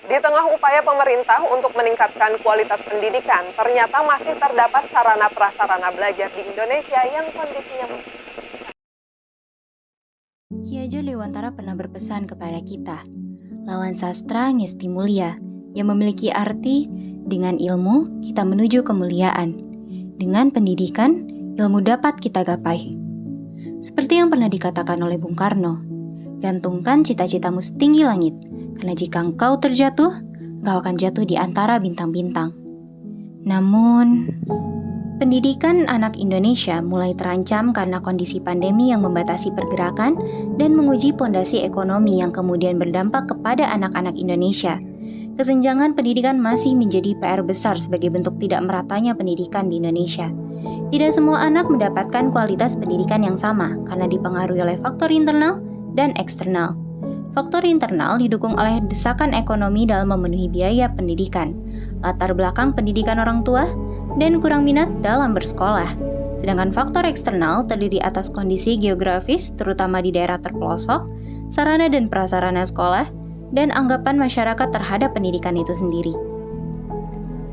Di tengah upaya pemerintah untuk meningkatkan kualitas pendidikan, ternyata masih terdapat sarana prasarana belajar di Indonesia yang kondisinya Ki Hajar Dewantara pernah berpesan kepada kita, lawan sastra ngesti mulia, yang memiliki arti, dengan ilmu kita menuju kemuliaan. Dengan pendidikan, ilmu dapat kita gapai. Seperti yang pernah dikatakan oleh Bung Karno, gantungkan cita-citamu setinggi langit, karena jika engkau terjatuh, engkau akan jatuh di antara bintang-bintang. Namun, pendidikan anak Indonesia mulai terancam karena kondisi pandemi yang membatasi pergerakan dan menguji pondasi ekonomi yang kemudian berdampak kepada anak-anak Indonesia. Kesenjangan pendidikan masih menjadi PR besar sebagai bentuk tidak meratanya pendidikan di Indonesia. Tidak semua anak mendapatkan kualitas pendidikan yang sama karena dipengaruhi oleh faktor internal dan eksternal. Faktor internal didukung oleh desakan ekonomi dalam memenuhi biaya pendidikan, latar belakang pendidikan orang tua, dan kurang minat dalam bersekolah. Sedangkan faktor eksternal terdiri atas kondisi geografis, terutama di daerah terpelosok, sarana dan prasarana sekolah, dan anggapan masyarakat terhadap pendidikan itu sendiri.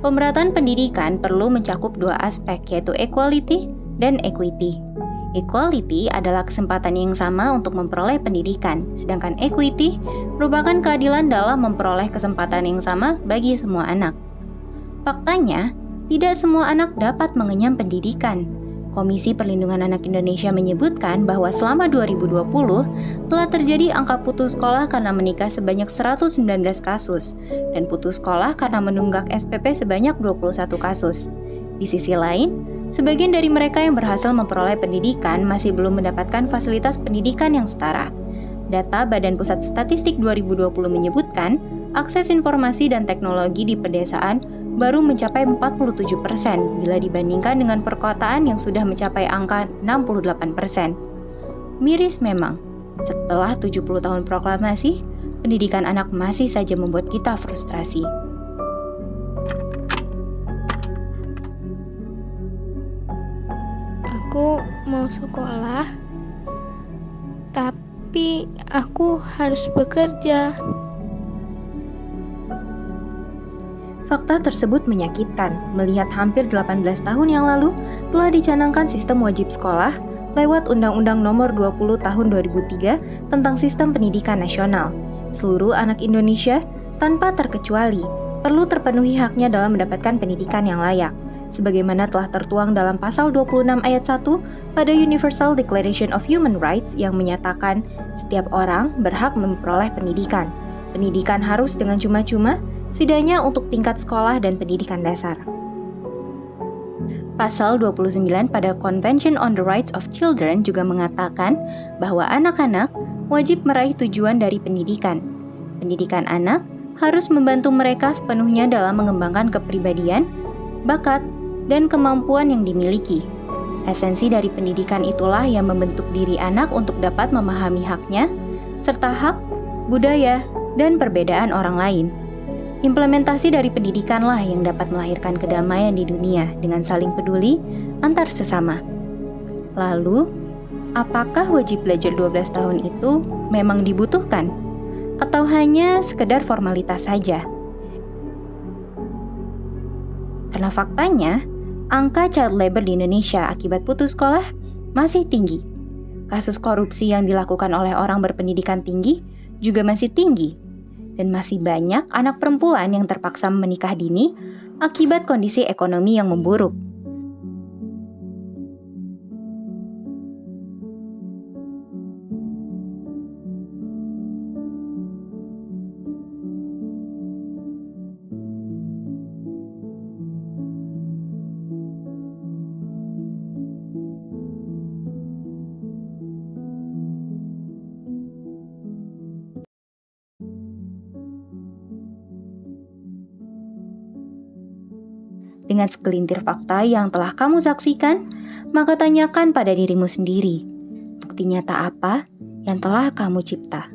Pemerataan pendidikan perlu mencakup dua aspek, yaitu equality dan equity. Equality adalah kesempatan yang sama untuk memperoleh pendidikan, sedangkan equity merupakan keadilan dalam memperoleh kesempatan yang sama bagi semua anak. Faktanya, tidak semua anak dapat mengenyam pendidikan. Komisi Perlindungan Anak Indonesia menyebutkan bahwa selama 2020 telah terjadi angka putus sekolah karena menikah sebanyak 119 kasus dan putus sekolah karena menunggak SPP sebanyak 21 kasus. Di sisi lain, sebagian dari mereka yang berhasil memperoleh pendidikan masih belum mendapatkan fasilitas pendidikan yang setara. Data Badan Pusat Statistik 2020 menyebutkan, akses informasi dan teknologi di pedesaan baru mencapai 47% bila dibandingkan dengan perkotaan yang sudah mencapai angka 68%. Miris memang, setelah 70 tahun proklamasi, pendidikan anak masih saja membuat kita frustrasi. Aku mau sekolah, tapi aku harus bekerja. Fakta tersebut menyakitkan, melihat hampir 18 tahun yang lalu telah dicanangkan sistem wajib sekolah lewat Undang-Undang Nomor 20 Tahun 2003 tentang Sistem Pendidikan Nasional. Seluruh anak Indonesia, tanpa terkecuali, perlu terpenuhi haknya dalam mendapatkan pendidikan yang layak, sebagaimana telah tertuang dalam Pasal 26 Ayat 1 pada Universal Declaration of Human Rights yang menyatakan setiap orang berhak memperoleh pendidikan. Pendidikan harus dengan cuma-cuma, setidaknya untuk tingkat sekolah dan pendidikan dasar. Pasal 29 pada Convention on the Rights of Children juga mengatakan bahwa anak-anak wajib meraih tujuan dari pendidikan. Pendidikan anak harus membantu mereka sepenuhnya dalam mengembangkan kepribadian, bakat, dan kemampuan yang dimiliki. Esensi dari pendidikan itulah yang membentuk diri anak untuk dapat memahami haknya, serta hak, budaya, dan perbedaan orang lain. Implementasi dari pendidikanlah yang dapat melahirkan kedamaian di dunia dengan saling peduli antar sesama. Lalu, apakah wajib belajar 12 tahun itu memang dibutuhkan? Atau hanya sekedar formalitas saja? Karena faktanya, angka child labor di Indonesia akibat putus sekolah masih tinggi. Kasus korupsi yang dilakukan oleh orang berpendidikan tinggi juga masih tinggi. Dan masih banyak anak perempuan yang terpaksa menikah dini akibat kondisi ekonomi yang memburuk. Dengan segelintir fakta yang telah kamu saksikan, maka tanyakan pada dirimu sendiri, bukti nyata apa yang telah kamu cipta?